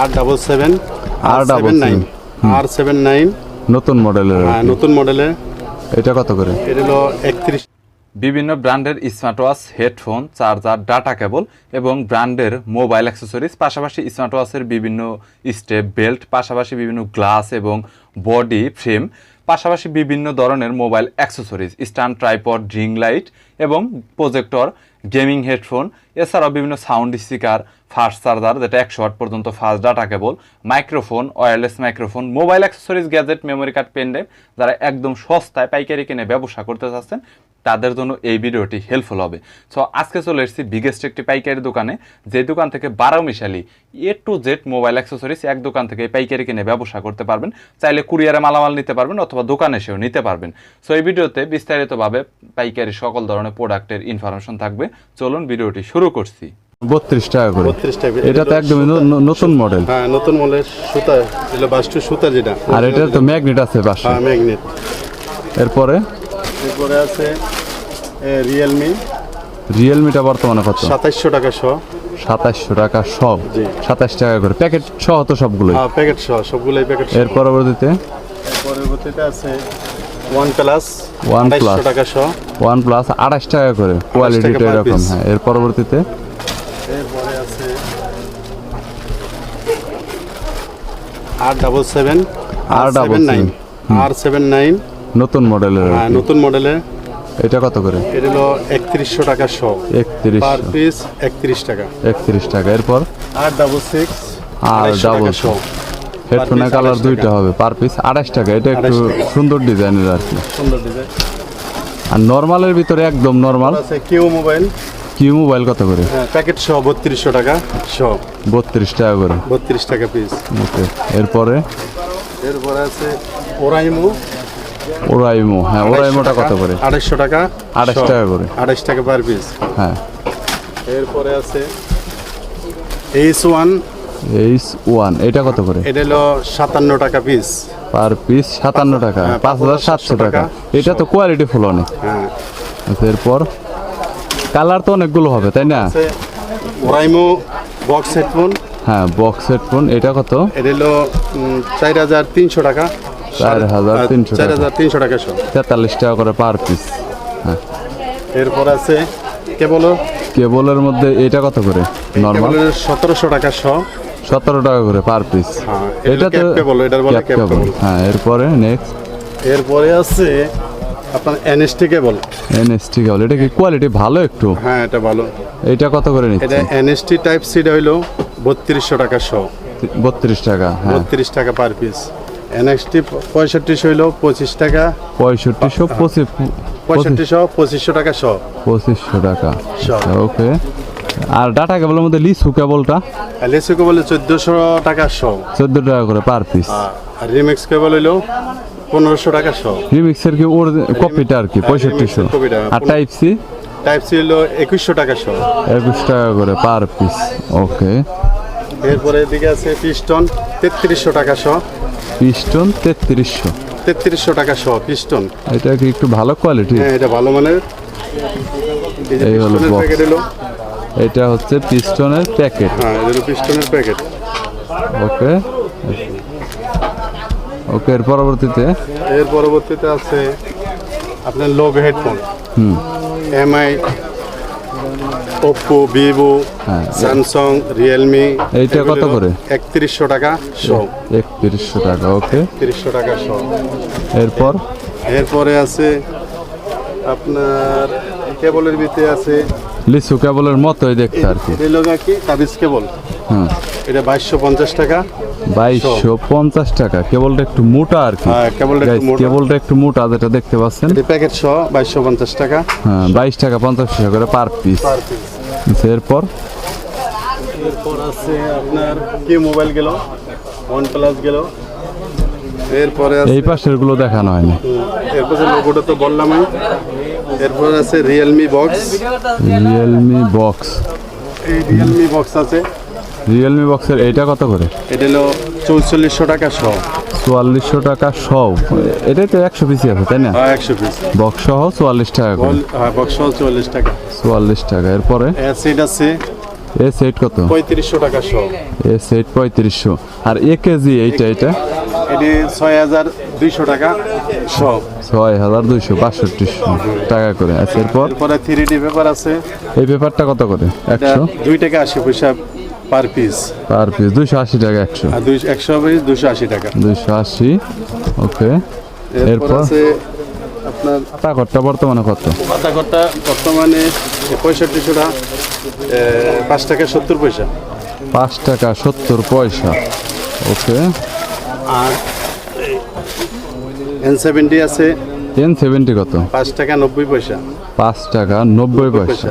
R77 R79 নতুন মডেলের। হ্যাঁ, নতুন মডেলের। এটা কত করে? এটা হলো 31। বিভিন্ন ব্র্যান্ডের smart watch, headphone, charger, data cable এবং ব্র্যান্ডের মোবাইল অ্যাক্সেসরিজ, পাশাপাশি স্মার্ট ওয়াচের বিভিন্ন স্টেপ বেল্ট, পাশাপাশি বিভিন্ন গ্লাস এবং বডি ফ্রেম, পাশাপাশি বিভিন্ন ধরনের mobile accessories, stand, tripod, ring light এবং প্রজেক্টর, গেমিং হেডফোন, এছাড়াও বিভিন্ন সাউন্ড স্পিকার, ফাস্ট চার্জার যেটা 100 ওয়াট পর্যন্ত, fast data cable, microphone, wireless microphone, mobile accessories, gadget, memory card, pen drive, যারা একদম সস্তায় পাইকারি কিনে ব্যবসা করতে চাচ্ছেন তাদের জন্য এই ভিডিওটি হেল্পফুল হবে। সো আজকে চলে এসেছি বিগেস্ট একটি পাইকারি দোকানে, যে দোকান থেকে 12 মিশালি A to Z mobile accessories এক দোকান থেকে পাইকারি কিনে ব্যবসা করতে পারবেন। চাইলে কুরিয়ারে মালামাল নিতে পারবেন অথবা দোকানে এসেও নিতে পারবেন। সো এই ভিডিওতে বিস্তারিতভাবে পাইকারি সকল ধরনের প্রোডাক্টের ইনফরমেশন থাকবে। চলুন ভিডিওটি শুরু করছি। 32 টাকা করে। 32 টাকা। এটা তো একদম নতুন মডেল। হ্যাঁ, নতুন মডেল সুতা, এটা বাস্টু সুতা যেটা। আর এটা তো ম্যাগনেট আছে পাশে। হ্যাঁ, ম্যাগনেট। এরপরে আছে রিয়েলমিটা বর্তমানে কত? 2700 টাকা সহ। 2700 টাকা সব। জি। 27 টাকা করে প্যাকেট সহ তো সবগুলোই? হ্যাঁ, প্যাকেট সহ সবগুলোই প্যাকেট। এর পরবর্তীতে আছে OnePlus 280 টাকা সহ। OnePlus 28 টাকা করে, কোয়ালিটিটা এরকম। হ্যাঁ, এর পরবর্তীতে এরপরে আছে R79 নতুন মডেলের। হ্যাঁ, নতুন মডেলের। এটা কত করে? এটা হলো 3100 টাকা সহ। 31 পার পিস 31 টাকা। 31 টাকা। এরপর R66 সহ। হেডফোনের কালার দুইটা হবে, পার পিস 28 টাকা। এটা একটু সুন্দর ডিজাইনের আর কি, সুন্দর ডিজাইন। আর নরমালের ভিতরে একদম নরমাল আছে কিউ মোবাইল কত করে? হ্যাঁ, প্যাকেট সহ 3200 টাকা সহ। 32 টাকা করে। 32 টাকা পিস। ওকে। এরপরে আছে ওরাইমো। হ্যাঁ, ওরাইমোটা কত করে? 2800 টাকা। 28 টাকা করে। 28 টাকা পার পিস। হ্যাঁ। এরপরে আছে H1। এটা কত করে? এটা হলো 57 টাকা পিস। পার পিস 57 টাকা। 5700 টাকা। এটা তো কোয়ালিটি ফুল অনেক। হ্যাঁ। এরপর কালার তো অনেকগুলো হবে, তাই না? Oraimo box headphone. হ্যাঁ, বক্স হেডফোন। এটা কত? এটা হলো 4300 টাকা। 4300 টাকা সহ। 43 টাকা করে পার পিস। হ্যাঁ। এরপর আছে কেবলের মধ্যে এটা কত করে? নরমাল 1700 টাকা সহ। 17 টাকা করে পার পিস। এটা তো কেবল, এটার বলে কেবল। হ্যাঁ। এরপরে নেক্সট এরপরে আছে আপনার এনএসটি কেবল। এটা কি কোয়ালিটি ভালো একটু? হ্যাঁ, এটা ভালো। এটা কত করে নিচ্ছে? এটা এনএসটি টাইপ সি হইলো 3200 টাকা সহ। 32 টাকা। হ্যাঁ, 32 টাকা পার পিস। এনএসটি 65 হইলো 25 টাকা। 2500 টাকা সহ। 2500 টাকা। ওকে। আর ডাটা কেবলের মধ্যে লিসু কেবলটা? লিসু কেবল 1400 টাকা সহ। 14 টাকা করে পার পিস। আর রিমিক্স কেবল হইলো 1500 টাকা সহ। রিমিক্সের কি ওর কপিটা আর কি 6500। আর টাইপ সি হইলো 2100 টাকা সহ। 21 টাকা করে পার পিস। ওকে। এরপরে এদিকে আছে পিস্টন 3300 টাকা সহ। পিস্টন 3300 টাকা সহ পিস্টন। এটা কি একটু ভালো কোয়ালিটি? হ্যাঁ, এটা ভালো মানের। এই হলো প্যাকেট। এটা হচ্ছে পিস্টনের প্যাকেট। হ্যাঁ, এটা হলো পিস্টনের প্যাকেট। ওকে। এর পরবর্তীতে আছে আপনার logo headphone. MI, Oppo, Vivo, Samsung, Realme. এইটা কত করে? 3100 টাকা সহ। 3100 টাকা। ওকে। 3100 টাকা সহ। এরপরে আছে আপনার কেবলের ভিতরে আছে লিসু কেবলের মতোই দেখতে আর কি। তাবিজ কেবল। হ্যাঁ, এটা 2250 টাকা। 2250 টাকা। কেবলটা একটু মোটা আর কি। হ্যাঁ, কেবলটা একটু মোটা যেটা দেখতে পাচ্ছেন। এটা প্যাকেট সহ 2250 টাকা। হ্যাঁ, 22 টাকা 50 টাকা করে পার পিস। এরপর আছে আপনার কি মোবাইল গেল, OnePlus গেল। এরপরে এই পাশের গুলো দেখানো হয়নি। এরপরে লোগোটা তো বললামই। এরপর আছে রিয়েলমি বক্স। এই রিয়েলমি বক্স আছে। রিয়েলমি বক্সের এইটা কত করে? এটা হলো 4400 টাকা সহ। 4400 টাকা সহ। এটাই তো 100 পিসই আছে, তাই না? হ্যাঁ, 100 পিস। বক্স সহ 44 টাকা করে। হ্যাঁ, বক্স সহ 44 টাকা। 44 টাকা। এরপরে অ্যাসিড আছে। এ সেট কত? 3500 টাকা সহ। এ সেট 3500। আর এ কেজি এইটা এটি 6200 টাকা সহ। 6262 টাকা করে। আচ্ছা এরপর এরপরে 3D পেপার আছে, এই পেপারটা কত করে? এটা 100 2 টাকা 80 পয়সা পার পিস। পার পিস 280 টাকা 100। আর 100 পিস 280 টাকা। 280। ওকে। এরপর এরপর আছে আপনার পাতাকরটা বর্তমানে কত? পাতাকরটা বর্তমানে 6500 টাকা, 5 টাকা 70 পয়সা। 5 টাকা 70 পয়সা। ওকে। আর N70 আছে N70 কত? 5 টাকা 90 পয়সা। 5 টাকা 90 পয়সা।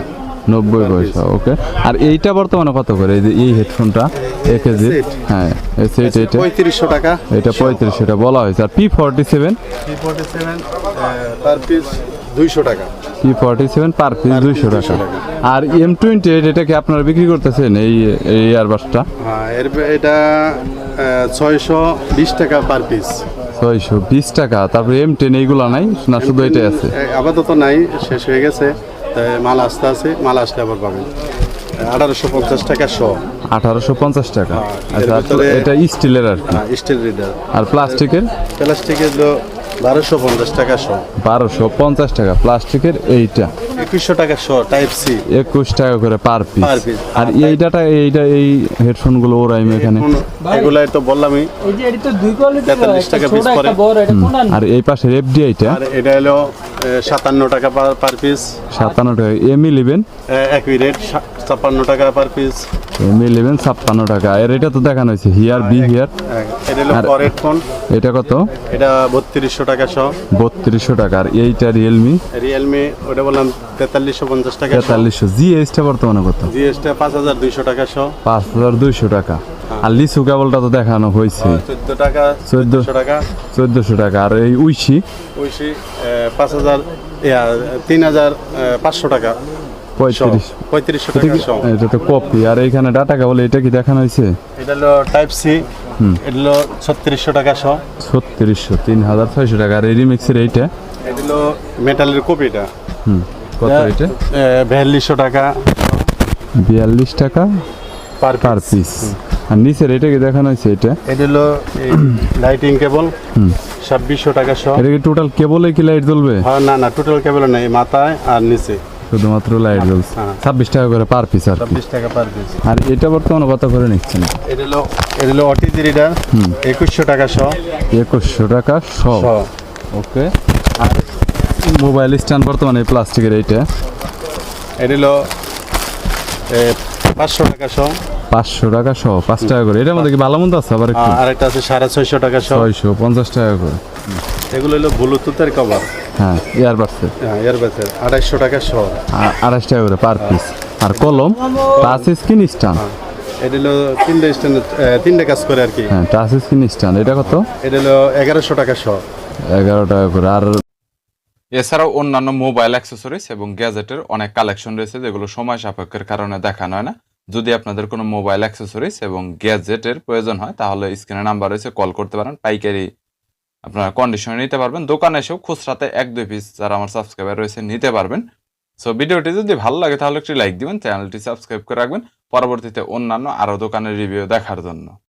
90 পয়সা। ওকে। আর এইটা বর্তমানে কত করে? এই যে এই হেডফোনটা 1 কেজি। সেট। হ্যাঁ এই সেট এটা 3500 টাকা। এটা 35, এটা বলা হয়েছে। আর P47 P47 পার পিস 200 টাকা। P47 পার পিস 200 টাকা। আর M28 এটা কি আপনারা বিক্রি করতেছেন এই ইয়ারবাসটা? হ্যাঁ এটা 620 টাকা পার পিস। 620 টাকা। তারপরে M10 এইগুলা নাই না, শুধু এটাই আছে? আপাতত নাই, শেষ হয়ে গেছে। তাই মাল আসতে আছে, মাল আসলে আবার পাবেন। 1850 টাকা সহ। 1850 টাকা। এর আচ্ছা ভিতরে- এটা স্টিলের আর কি। Still reader. আর প্লাস্টিকের? প্লাস্টিকের 1250 টাকা সহ। 1250 টাকা প্লাস্টিকের। এইটা 2100 টাকা সহ টাইপ সি। 21 টাকা করে পার পিস। Per piece। আর এইটা এই হেডফোন গুলো ওরাইম এখানে। এগুলাই তো বললামই। এই যে এটি তো দুই কোয়ালিটি 43 টাকা piece পড়ে। বড় এটা কোন আর এই পাশের এফডিআইটা আর এটা হলো 57 টাকা পার পিস। 57 টাকা। M11 একই রেট 56 টাকা পার পিস। M11 56 টাকা। আর এটা তো দেখানো হয়েছে হিয়ার বি হিয়ার। এটা হলো আর- ফর হেডফোন, এটা কত? এটা 3200 টাকা সহ। 3200 টাকা। আর এইটা রিয়েলমি রিয়েলমি ওটা বললাম 4350 টাকা সহ। 4300। জিএসটা বর্তমানে কত? জিএসটি 5200 টাকা সহ। 5200 টাকা। আর লিচু কেবলটা তো দেখানো হয়েছে 14 টাকা 1400 টাকা। 1400 টাকা। আর এই উইশি ওইসি 3500 টাকা সহ। 35। 3500 এটা টাকা কি? সহ। এটা তো কপি। আর এইখানে ডাটা কেবল এটা কি দেখানো হয়েছে? এটা হলো টাইপ সি, এটা হলো 3600 টাকা সহ। 3600 3600 টাকা। আর এই রিমিক্সের এইটা এটা হলো মেটালের কপিটা, কত? এটা 4200 টাকা 42 টাকা পার পার পিস। আর নিচের এটা কি দেখানো হয়েছে? এটা এটা হলো লাইটিং কেবল 2600 টাকা সহ। এটা কি টোটাল কেবলে কি লাইট জ্বলবে? হ্যাঁ না টোটাল কেবল নাই, মাথায় আর নিচে। শুধুমাত্র লাইট জ্বলছে। হ্যাঁ। 26 টাকা করে পার পিস আর কি। 26 টাকা পার পিস। আর এটা বর্তমানে কত করে নিচ্ছেন? এটা হলো ওটিজি রিডার 2100 টাকা সহ। 2100 টাকা সব। সহ। ওকে। আর মোবাইল স্ট্যান্ড বর্তমানে প্লাস্টিকের এইটা এটা হলো 500 টাকা সহ। 500 টাকা সহ। 5 টাকা করে। এটার মধ্যে কি ভালো মন্দ আছে? আবার একটু আর একটা আছে 650 টাকা সহ। 650 টাকা করে। এগুলো হলো ব্লুটুথের কভার, হ্যাঁ ইয়ারবাডসের ইয়ারবাসের 250 টাকা সহ। 28 টাকা করে পার পিস। আর কলম টাচ স্ক্রিন স্ট্যান্ড। এটা হলো 3টা স্ট্যান্ড, 3টা কাজ করে আর কি। হ্যাঁ টাচ স্ক্রিন স্ট্যান্ড। এটা কত? এটা হলো 1100 টাকা সহ। 11 টাকা করে। আর এছাড়াও অন্যান্য মোবাইল অ্যাক্সেসরিজ এবং গ্যাজেটের অনেক কালেকশন রয়েছে যেগুলো সময় সাপেক্ষের কারণে দেখানো হয় না। যদি আপনাদের কোনো মোবাইল অ্যাক্সেসরিজ এবং গ্যাজেটের প্রয়োজন হয় তাহলে স্ক্রিনে নাম্বার রয়েছে, কল করতে পারেন। পাইকারি আপনারা কন্ডিশনে নিতে পারবেন। দোকানে এসেও খুচরাতে 1-2 পিস যারা আমার সাবস্ক্রাইবার রয়েছে নিতে পারবেন। সো ভিডিওটি যদি ভালো লাগে তাহলে একটি লাইক দিবেন, চ্যানেলটি সাবস্ক্রাইব করে রাখবেন পরবর্তীতে অন্যান্য আরও দোকানের রিভিউ দেখার জন্য।